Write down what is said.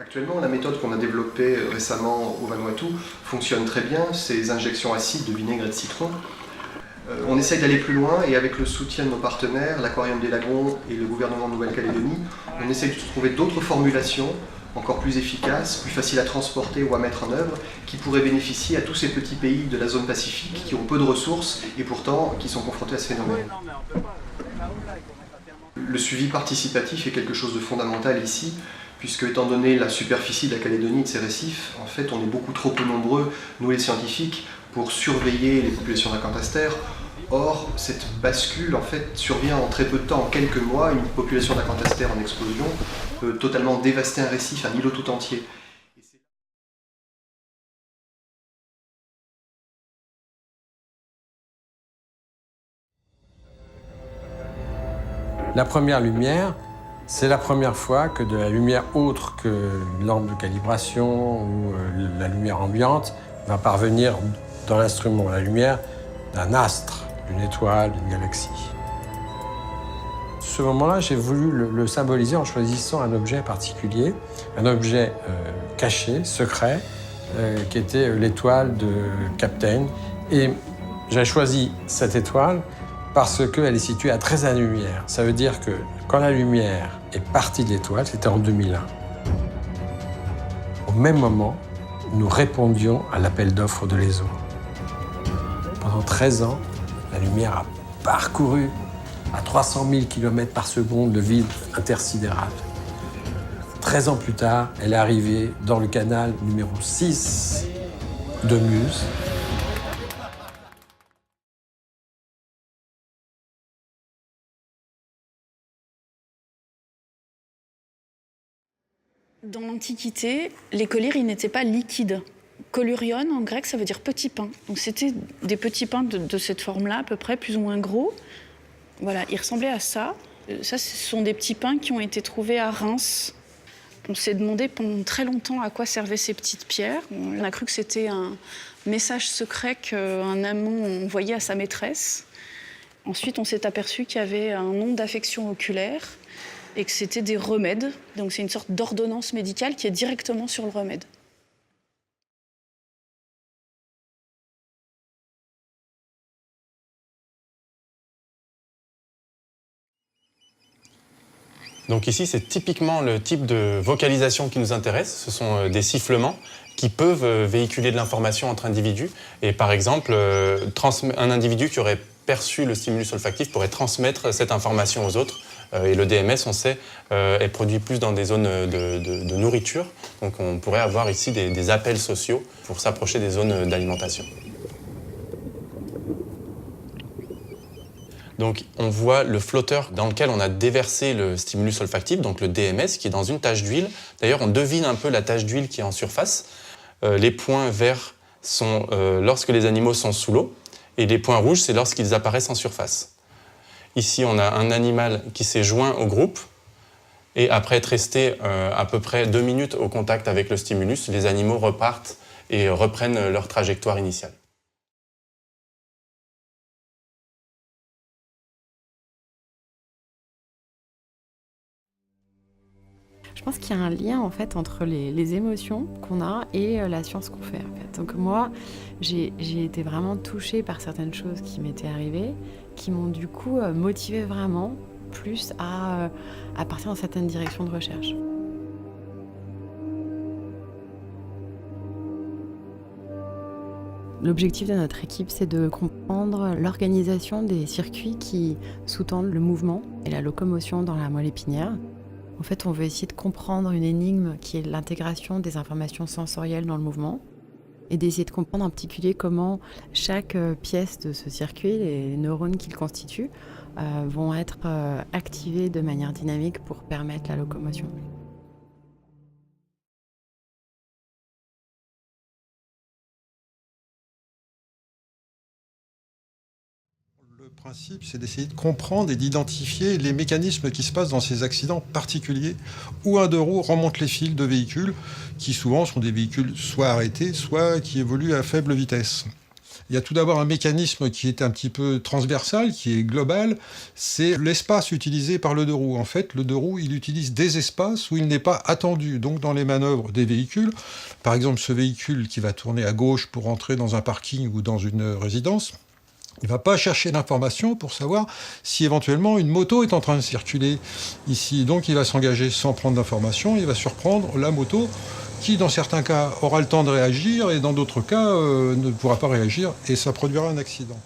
Actuellement, la méthode qu'on a développée récemment au Vanuatu fonctionne très bien, ces injections acides de vinaigre et de citron. On essaye d'aller plus loin et avec le soutien de nos partenaires, l'Aquarium des Lagons et le gouvernement de Nouvelle-Calédonie, on essaye de trouver d'autres formulations encore plus efficaces, plus faciles à transporter ou à mettre en œuvre, qui pourraient bénéficier à tous ces petits pays de la zone Pacifique qui ont peu de ressources et pourtant qui sont confrontés à ce phénomène. Le suivi participatif est quelque chose de fondamental ici, puisque étant donné la superficie de la Calédonie et de ses récifs, en fait on est beaucoup trop peu nombreux, nous les scientifiques, pour surveiller les populations d'acanthaster. Or, cette bascule en fait survient en très peu de temps, en quelques mois, une population d'acanthaster en explosion peut totalement dévaster un récif, un îlot tout entier. La première lumière, c'est la première fois que de la lumière autre qu'une lampe de calibration ou la lumière ambiante va parvenir dans l'instrument. La lumière d'un astre, d'une étoile, d'une galaxie. Ce moment-là, j'ai voulu le symboliser en choisissant un objet particulier, un objet caché, secret, qui était l'étoile de Captain. Et j'ai choisi cette étoile parce qu'elle est située à très années-lumière. Ça veut dire que quand la lumière est partie de l'étoile, c'était en 2001. Au même moment, nous répondions à l'appel d'offres de l'ESO. Pendant 13 ans, la lumière a parcouru à 300 000 km par seconde le vide intersidéral. 13 ans plus tard, elle est arrivée dans le canal numéro 6 de Muse. Dans l'Antiquité, les collyres n'étaient pas liquides. Collyrion, en grec, ça veut dire petit pain. Donc c'était des petits pains de cette forme-là, à peu près, plus ou moins gros. Voilà, ils ressemblaient à ça. Ça, ce sont des petits pains qui ont été trouvés à Reims. On s'est demandé pendant très longtemps à quoi servaient ces petites pierres. On a cru que c'était un message secret qu'un amant envoyait à sa maîtresse. Ensuite, on s'est aperçu qu'il y avait un nom d'affection oculaire et que c'était des remèdes. Donc c'est une sorte d'ordonnance médicale qui est directement sur le remède. Donc ici, c'est typiquement le type de vocalisation qui nous intéresse. Ce sont des sifflements qui peuvent véhiculer de l'information entre individus. Et par exemple, un individu qui aurait perçu le stimulus olfactif pourrait transmettre cette information aux autres. Et le DMS, on sait, est produit plus dans des zones de nourriture. Donc on pourrait avoir ici des appels sociaux pour s'approcher des zones d'alimentation. Donc on voit le flotteur dans lequel on a déversé le stimulus olfactif, donc le DMS, qui est dans une tache d'huile. D'ailleurs, on devine un peu la tache d'huile qui est en surface. Les points verts sont lorsque les animaux sont sous l'eau, et les points rouges, c'est lorsqu'ils apparaissent en surface. Ici, on a un animal qui s'est joint au groupe, et après être resté à peu près 2 minutes au contact avec le stimulus, les animaux repartent et reprennent leur trajectoire initiale. Je pense qu'il y a un lien en fait entre les émotions qu'on a et la science qu'on fait. En fait. Donc moi, j'ai été vraiment touchée par certaines choses qui m'étaient arrivées, qui m'ont du coup motivée vraiment plus à partir dans certaines directions de recherche. L'objectif de notre équipe, c'est de comprendre l'organisation des circuits qui sous-tendent le mouvement et la locomotion dans la moelle épinière. En fait, on veut essayer de comprendre une énigme qui est l'intégration des informations sensorielles dans le mouvement et d'essayer de comprendre en particulier comment chaque pièce de ce circuit, les neurones qu'il constitue, vont être activés de manière dynamique pour permettre la locomotion. Le principe, c'est d'essayer de comprendre et d'identifier les mécanismes qui se passent dans ces accidents particuliers où un deux roues remonte les fils de véhicules qui souvent sont des véhicules soit arrêtés, soit qui évoluent à faible vitesse. Il y a tout d'abord un mécanisme qui est un petit peu transversal, qui est global, c'est l'espace utilisé par le deux roues. En fait, le deux roues, il utilise des espaces où il n'est pas attendu. Donc dans les manœuvres des véhicules, par exemple ce véhicule qui va tourner à gauche pour entrer dans un parking ou dans une résidence, il ne va pas chercher l'information pour savoir si éventuellement une moto est en train de circuler ici. Donc il va s'engager sans prendre d'informations, il va surprendre la moto qui, dans certains cas, aura le temps de réagir et dans d'autres cas, ne pourra pas réagir et ça produira un accident.